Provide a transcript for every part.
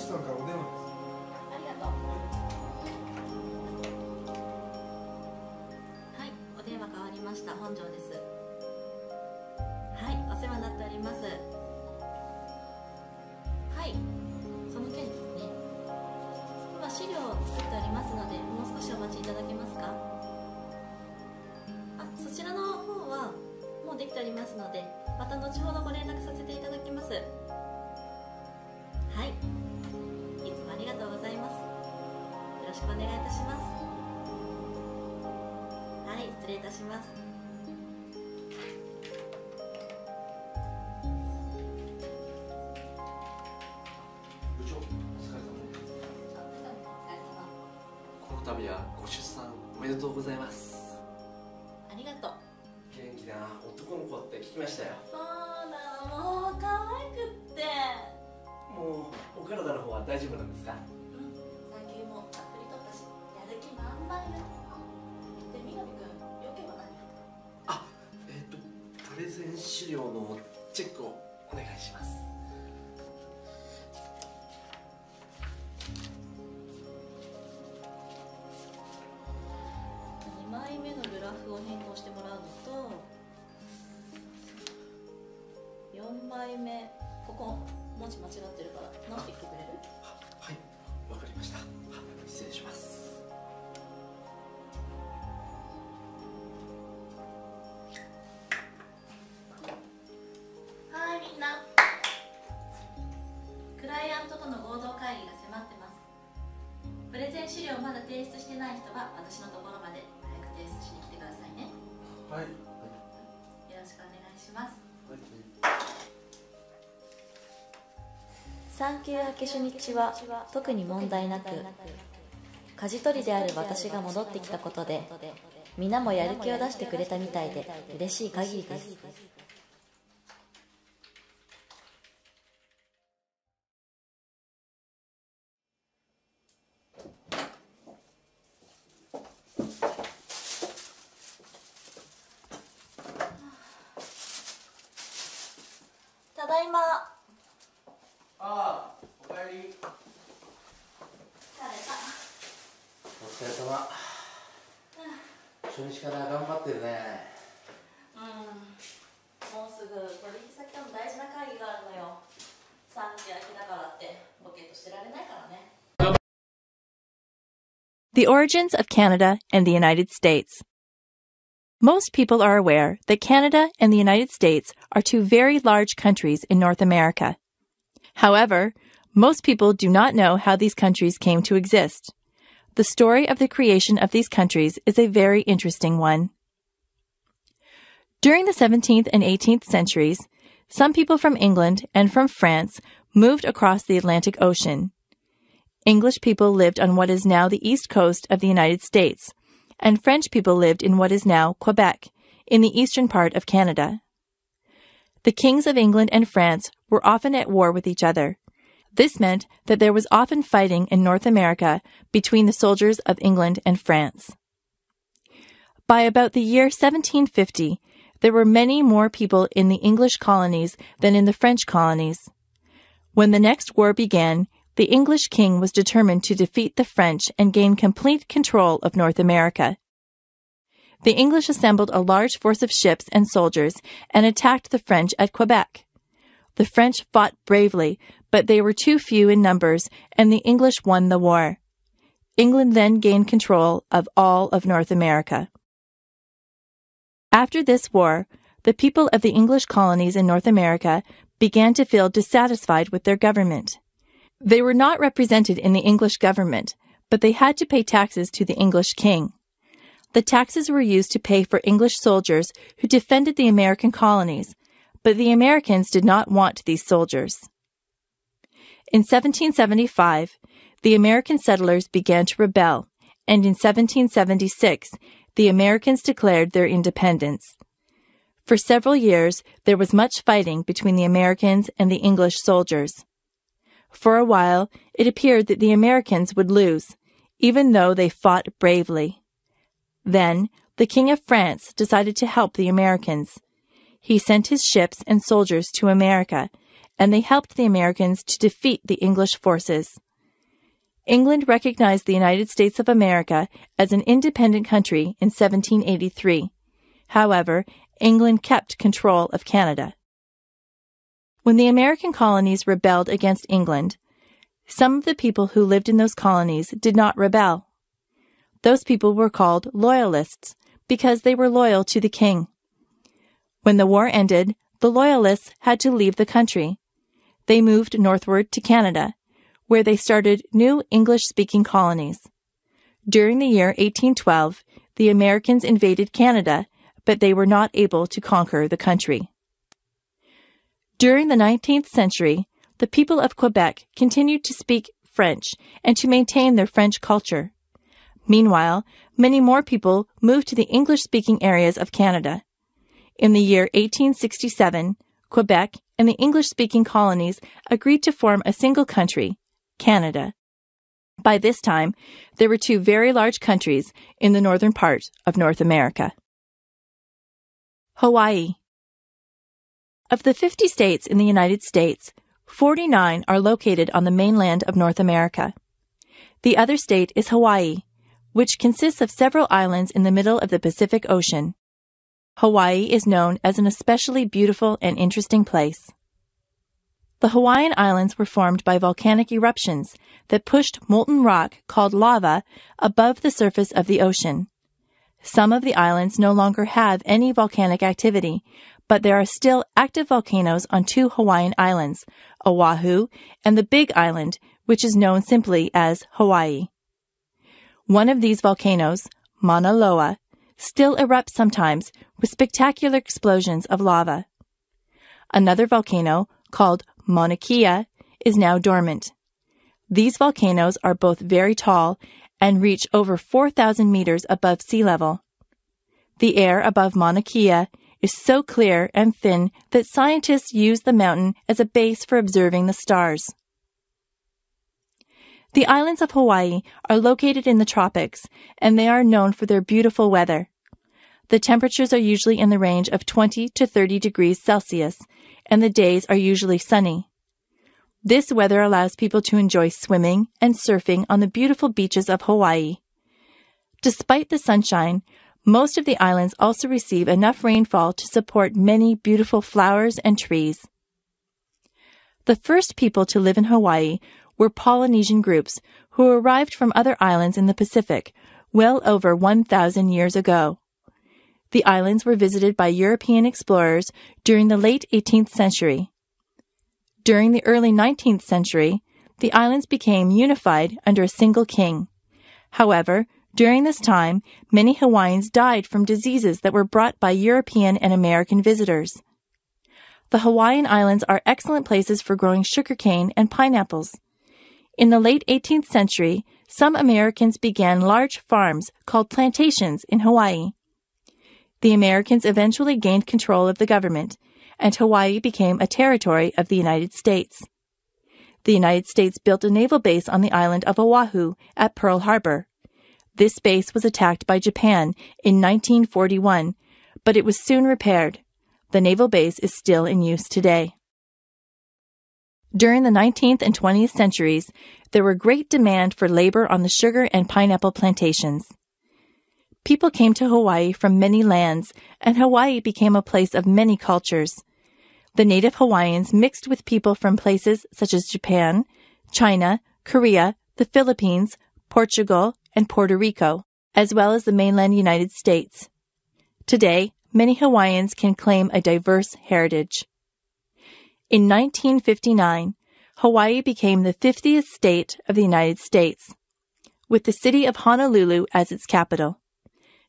さんからお電話です。ありがとう。はい、お電話変わりました。本庄です。はい、お世話になっております。はい、その件ですね。今資料を作っておりますので、もう少しお待ちいただけますか。そちらの方はもうできておりますので、また後ほどご連絡させていただきます。はい、いつもありがとうございます。よろしくお願いいたします。はい、失礼いたします。部長、お疲れ様です。この度はご出産おめでとうございます。ありがとう。元気な男の子って聞きましたよ。そうなの、もう可愛くって。もうお体の方は大丈夫なんですか？うん、産休もたっぷり取ったし、やる気満々よ。で、みなみくん、用件は何？プレゼン資料のチェックをお願いします。2枚目のグラフを変更してもらうのと、4枚目、ここ文字間違ってるから直してきてくれる？はい、わかりました。失礼します。はい、みんな。クライアントとの合同会議が迫ってます。プレゼン資料まだ提出してない人は私のところまで早く提出しに来てくださいね。はい。よろしくお願いします。産休明け初日は特に問題なく、舵取りである私が戻ってきたことで皆もやる気を出してくれたみたいで嬉しい限りです。ただいま。ああ、おかえり。疲れた。お疲れ様。初日から頑張ってるね。もうすぐ取引先との大事な会議があるのよ。産休明けだからってボケっとしてられないからね。The origins of Canada and the United States. Most people are aware that Canada and the United States are two very large countries in North America. However, most people do not know how these countries came to exist. The story of the creation of these countries is a very interesting one. During the 17th and 18th centuries, some people from England and from France moved across the Atlantic Ocean. English people lived on what is now the east coast of the United States, and French people lived in what is now Quebec, in the eastern part of Canada. The kings of England and France were often at war with each other. This meant that there was often fighting in North America between the soldiers of England and France. By about the year 1750, there were many more people in the English colonies than in the French colonies. When the next war began, the English king was determined to defeat the French and gain complete control of North America. The English assembled a large force of ships and soldiers and attacked the French at Quebec. The French fought bravely, but they were too few in numbers, and the English won the war. England then gained control of all of North America. After this war, the people of the English colonies in North America began to feel dissatisfied with their government. They were not represented in the English government, but they had to pay taxes to the English king. The taxes were used to pay for English soldiers who defended the American colonies, but the Americans did not want these soldiers. In 1775, the American settlers began to rebel, and in 1776, the Americans declared their independence. For several years, there was much fighting between the Americans and the English soldiers. For a while, it appeared that the Americans would lose, even though they fought bravely. Then, the King of France decided to help the Americans. He sent his ships and soldiers to America, and they helped the Americans to defeat the English forces. England recognized the United States of America as an independent country in 1783. However, England kept control of Canada. When the American colonies rebelled against England, some of the people who lived in those colonies did not rebel. Those people were called Loyalists because they were loyal to the king. When the war ended, the Loyalists had to leave the country. They moved northward to Canada, where they started new English-speaking colonies. During the year 1812, the Americans invaded Canada, but they were not able to conquer the country. During the 19th century, the people of Quebec continued to speak French and to maintain their French culture. Meanwhile, many more people moved to the English-speaking areas of Canada. In the year 1867, Quebec and the English-speaking colonies agreed to form a single country, Canada. By this time, there were two very large countries in the northern part of North America. Hawaii. Of the 50 states in the United States, 49 are located on the mainland of North America. The other state is Hawaii, which consists of several islands in the middle of the Pacific Ocean. Hawaii is known as an especially beautiful and interesting place. The Hawaiian Islands were formed by volcanic eruptions that pushed molten rock called lava above the surface of the ocean. Some of the islands no longer have any volcanic activity, but there are still active volcanoes on two Hawaiian islands, Oahu and the Big Island, which is known simply as Hawaii. One of these volcanoes, Mauna Loa, still erupts sometimes with spectacular explosions of lava. Another volcano, called Mauna Kea, is now dormant. These volcanoes are both very tall and reach over 4,000 meters above sea level. The air above Mauna Kea is so clear and thin that scientists use the mountain as a base for observing the stars. The islands of Hawaii are located in the tropics, and they are known for their beautiful weather. The temperatures are usually in the range of 20 to 30 degrees Celsius, and the days are usually sunny. This weather allows people to enjoy swimming and surfing on the beautiful beaches of Hawaii. Despite the sunshine, most of the islands also receive enough rainfall to support many beautiful flowers and trees. The first people to live in Hawaii were Polynesian groups who arrived from other islands in the Pacific well over 1,000 years ago. The islands were visited by European explorers during the late 18th century. During the early 19th century, the islands became unified under a single king. However, during this time, many Hawaiians died from diseases that were brought by European and American visitors. The Hawaiian Islands are excellent places for growing sugarcane and pineapples. In the late 18th century, some Americans began large farms called plantations in Hawaii. The Americans eventually gained control of the government, and Hawaii became a territory of the United States. The United States built a naval base on the island of Oahu at Pearl Harbor. This base was attacked by Japan in 1941, but it was soon repaired. The naval base is still in use today. During the 19th and 20th centuries, there were great demand for labor on the sugar and pineapple plantations. People came to Hawaii from many lands, and Hawaii became a place of many cultures. The native Hawaiians mixed with people from places such as Japan, China, Korea, the Philippines, Portugal, and Puerto Rico, as well as the mainland United States. Today, many Hawaiians can claim a diverse heritage. In 1959, Hawaii became the 50th state of the United States, with the city of Honolulu as its capital.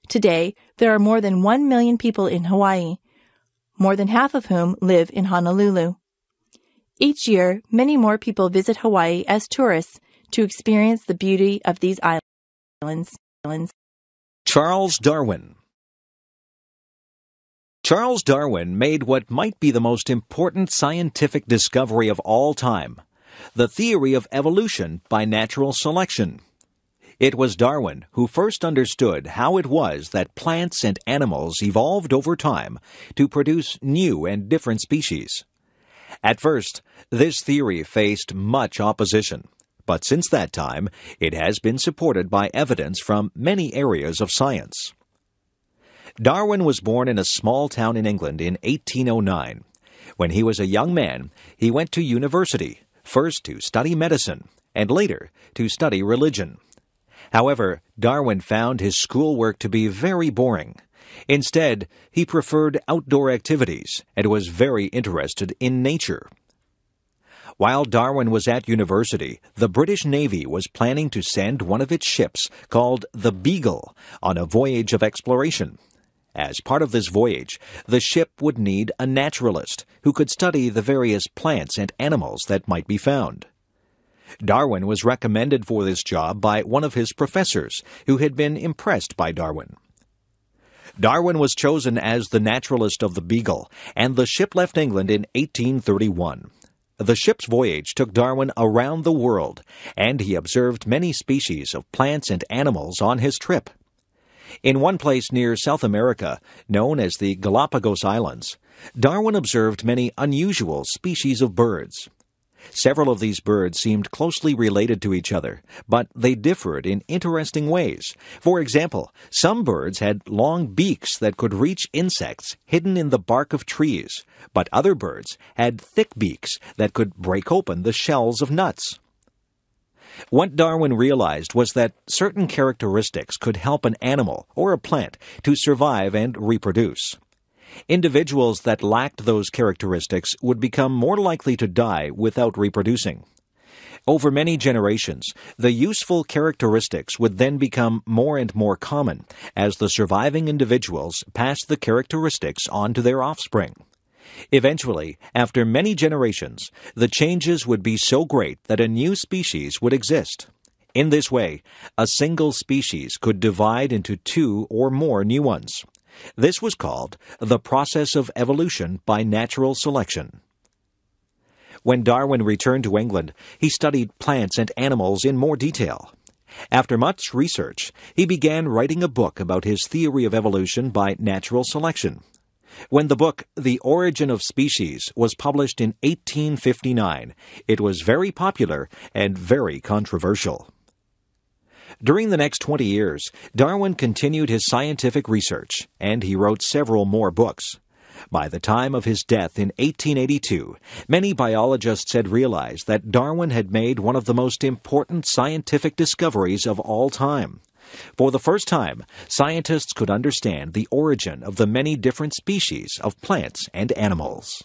Today, there are more than 1 million people in Hawaii, more than half of whom live in Honolulu. Each year, many more people visit Hawaii as tourists to experience the beauty of these islands. Charles Darwin. Charles Darwin made what might be the most important scientific discovery of all time, the theory of evolution by natural selection. It was Darwin who first understood how it was that plants and animals evolved over time to produce new and different species. At first, this theory faced much opposition, but since that time, it has been supported by evidence from many areas of science. Darwin was born in a small town in England in 1809. When he was a young man, he went to university, first to study medicine, and later to study religion. However, Darwin found his schoolwork to be very boring. Instead, he preferred outdoor activities and was very interested in nature. While Darwin was at university, the British Navy was planning to send one of its ships, called the Beagle, on a voyage of exploration. As part of this voyage, the ship would need a naturalist who could study the various plants and animals that might be found. Darwin was recommended for this job by one of his professors, who had been impressed by Darwin. Darwin was chosen as the naturalist of the Beagle, and the ship left England in 1831. The ship's voyage took Darwin around the world, and he observed many species of plants and animals on his trip. In one place near South America, known as the Galapagos Islands, Darwin observed many unusual species of birds. Several of these birds seemed closely related to each other, but they differed in interesting ways. For example, some birds had long beaks that could reach insects hidden in the bark of trees, but other birds had thick beaks that could break open the shells of nuts. What Darwin realized was that certain characteristics could help an animal or a plant to survive and reproduce. Individuals that lacked those characteristics would become more likely to die without reproducing. Over many generations, the useful characteristics would then become more and more common as the surviving individuals passed the characteristics on to their offspring. Eventually, after many generations, the changes would be so great that a new species would exist. In this way, a single species could divide into two or more new ones. This was called the process of evolution by natural selection. When Darwin returned to England, he studied plants and animals in more detail. After much research, he began writing a book about his theory of evolution by natural selection. When the book The Origin of Species was published in 1859, it was very popular and very controversial. During the next 20 years, Darwin continued his scientific research, and he wrote several more books. By the time of his death in 1882, many biologists had realized that Darwin had made one of the most important scientific discoveries of all time. For the first time, scientists could understand the origin of the many different species of plants and animals.